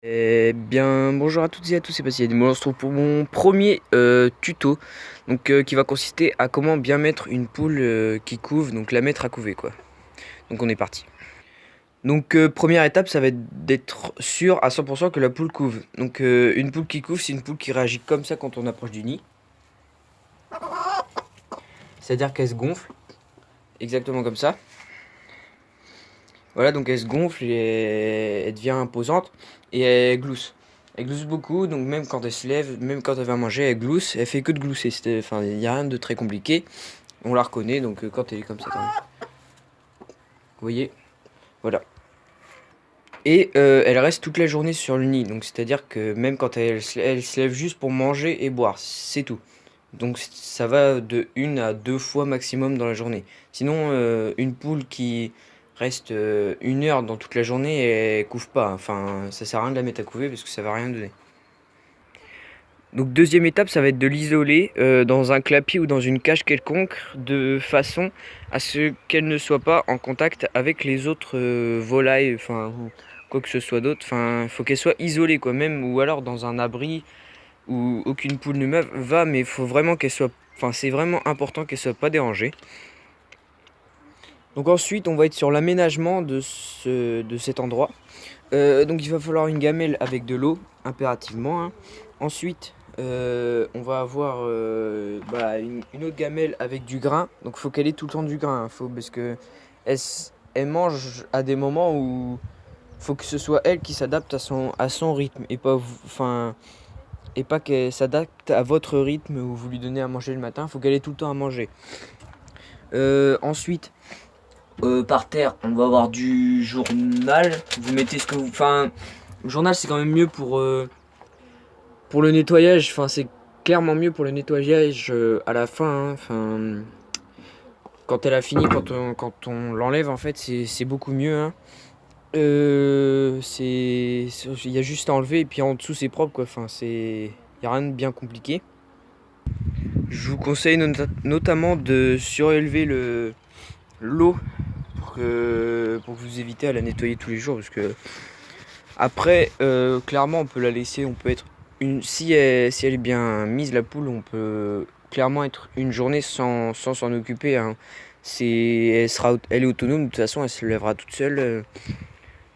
Eh bien, bonjour à toutes et à tous, c'est Bastien. On se retrouve pour mon premier tuto, qui va consister à comment bien mettre une poule qui couve, donc la mettre à couver quoi. Donc on est parti. Donc première étape, ça va être d'être sûr à 100% que la poule couve. Donc une poule qui couve, c'est une poule qui réagit comme ça quand on approche du nid. C'est-à-dire qu'elle se gonfle, exactement comme ça. Voilà, donc elle se gonfle et elle devient imposante et elle glousse. Elle glousse beaucoup, donc même quand elle se lève, même quand elle va manger, elle glousse. Elle fait que de glousser. Enfin, il n'y a rien de très compliqué. On la reconnaît, donc quand elle est comme ça. Vous voyez, voilà. Et elle reste toute la journée sur le nid. Donc c'est-à-dire que même quand elle se lève juste pour manger et boire, c'est tout. Donc ça va de 1 à 2 fois maximum dans la journée. Sinon, une poule qui reste 1 heure dans toute la journée, elle couve pas. Enfin, ça sert à rien de la mettre à couver parce que ça va rien donner. Donc deuxième étape, ça va être de l'isoler dans un clapier ou dans une cage quelconque, de façon à ce qu'elle ne soit pas en contact avec les autres volailles, enfin quoi que ce soit d'autre. Enfin, il faut qu'elle soit isolée quoi, même, ou alors dans un abri où aucune poule ne va, mais il faut vraiment qu'elle soit, enfin c'est vraiment important qu'elle soit pas dérangée. Donc ensuite, on va être sur l'aménagement de cet endroit. Donc il va falloir une gamelle avec de l'eau, impérativement, hein. Ensuite, on va avoir une autre gamelle avec du grain. Donc il faut qu'elle ait tout le temps du grain, hein. Parce que elle mange à des moments où il faut que ce soit elle qui s'adapte à son rythme et pas, et pas qu'elle s'adapte à votre rythme où vous lui donnez à manger le matin. Il faut qu'elle ait tout le temps à manger. Ensuite, par terre, on va avoir du journal. Vous mettez ce que vous... Enfin, le journal, c'est quand même mieux pour le nettoyage. Enfin, c'est clairement mieux pour le nettoyage à la fin, hein. Enfin, quand elle a fini, quand on l'enlève, en fait, c'est beaucoup mieux, hein. Il y a juste à enlever et puis en dessous, c'est propre, quoi. Enfin, il n'y a rien de bien compliqué. Je vous conseille notamment de surélever l'eau pour que vous évitez à la nettoyer tous les jours, parce que après clairement on peut la laisser, on peut être si elle est bien mise, la poule, on peut clairement être une journée sans s'en occuper, hein. Elle est autonome, de toute façon elle se lèvera toute seule,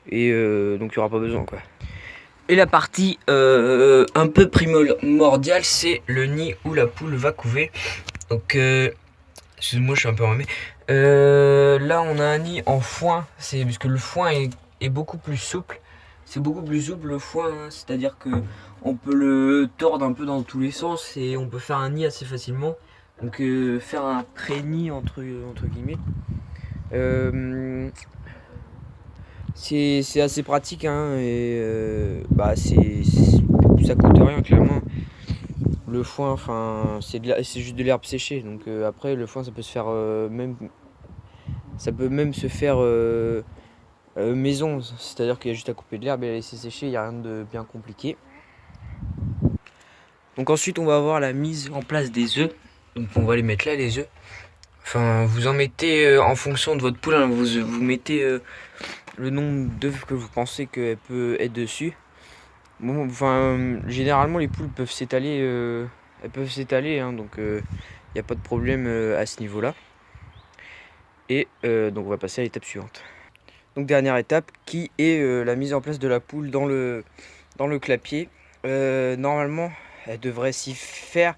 et donc il n'y aura pas besoin quoi. Et la partie un peu primordiale, c'est le nid où la poule va couver. Donc excusez-moi, je suis un peu enrhumé. Là, on a un nid en foin, c'est parce que le foin est beaucoup plus souple. C'est beaucoup plus souple le foin, hein. C'est-à-dire que on peut le tordre un peu dans tous les sens et on peut faire un nid assez facilement. Donc faire un pré-nid entre guillemets. C'est assez pratique, hein, et ça coûte rien clairement. Le foin, enfin, c'est juste de l'herbe séchée. Donc après, le foin, ça peut se faire ça peut même se faire maison. C'est-à-dire qu'il y a juste à couper de l'herbe et à laisser sécher. Il n'y a rien de bien compliqué. Donc ensuite, on va avoir la mise en place des œufs. Donc on va les mettre là, les œufs. Enfin, vous en mettez en fonction de votre poule, hein. Vous mettez le nombre d'œufs que vous pensez qu'elle peut être dessus. Bon, enfin, généralement, les poules peuvent s'étaler. Elles peuvent s'étaler, hein, donc il n'y a pas de problème à ce niveau-là. Et donc on va passer à l'étape suivante. Donc dernière étape qui est la mise en place de la poule dans le clapier. Normalement, elle devrait s'y faire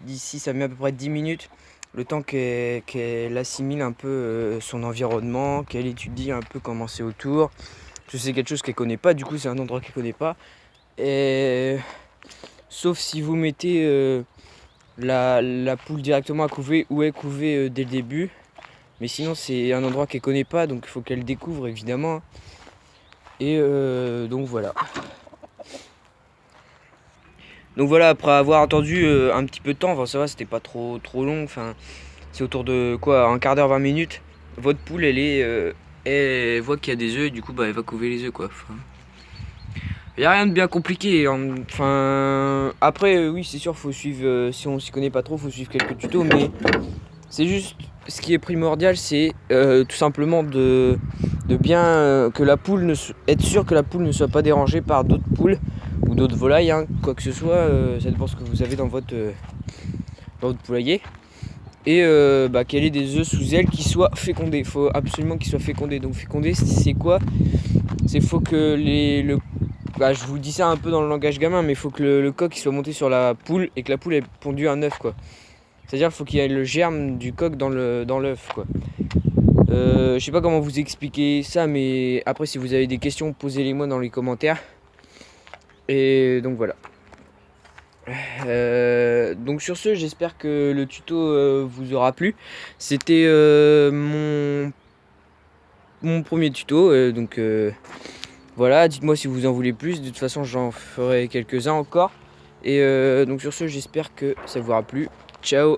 d'ici, ça met à peu près 10 minutes. Le temps qu'elle assimile un peu son environnement, qu'elle étudie un peu comment c'est autour. Parce que c'est quelque chose qu'elle connaît pas, du coup c'est un endroit qu'elle connaît pas. Et sauf si vous mettez la poule directement à couver ou est couvée dès le début. Mais sinon c'est un endroit qu'elle connaît pas, donc il faut qu'elle découvre évidemment. Et donc voilà. Donc voilà, après avoir attendu un petit peu de temps, enfin ça va, c'était pas trop long, enfin c'est autour de quoi, un quart d'heure, 20 minutes. Votre poule elle voit qu'il y a des œufs et du coup bah elle va couver les œufs quoi. Enfin, y a rien de bien compliqué, hein. Enfin après oui c'est sûr, faut suivre, si on s'y connaît pas trop, faut suivre quelques tutos, mais c'est juste ce qui est primordial, c'est tout simplement de de bien être sûr que la poule ne soit pas dérangée par d'autres poules ou d'autres volailles, hein, quoi que ce soit, ça dépend ce que vous avez dans votre poulailler. Et qu'elle ait des œufs sous elle qui soient fécondés. Il faut absolument qu'ils soient fécondés. Donc fécondés, c'est quoi? C'est faut que je vous dis ça un peu dans le langage gamin, mais il faut que le coq il soit monté sur la poule et que la poule ait pondu un œuf, quoi. C'est-à-dire qu'il faut qu'il y ait le germe du coq dans l'œuf, quoi. Je sais pas comment vous expliquer ça, mais après si vous avez des questions, posez-les-moi dans les commentaires. Et donc voilà. Donc sur ce, j'espère que le tuto vous aura plu. C'était mon premier tuto, donc voilà, dites-moi si vous en voulez plus. De toute façon, j'en ferai quelques-uns encore. Et donc sur ce, j'espère que ça vous aura plu. Ciao!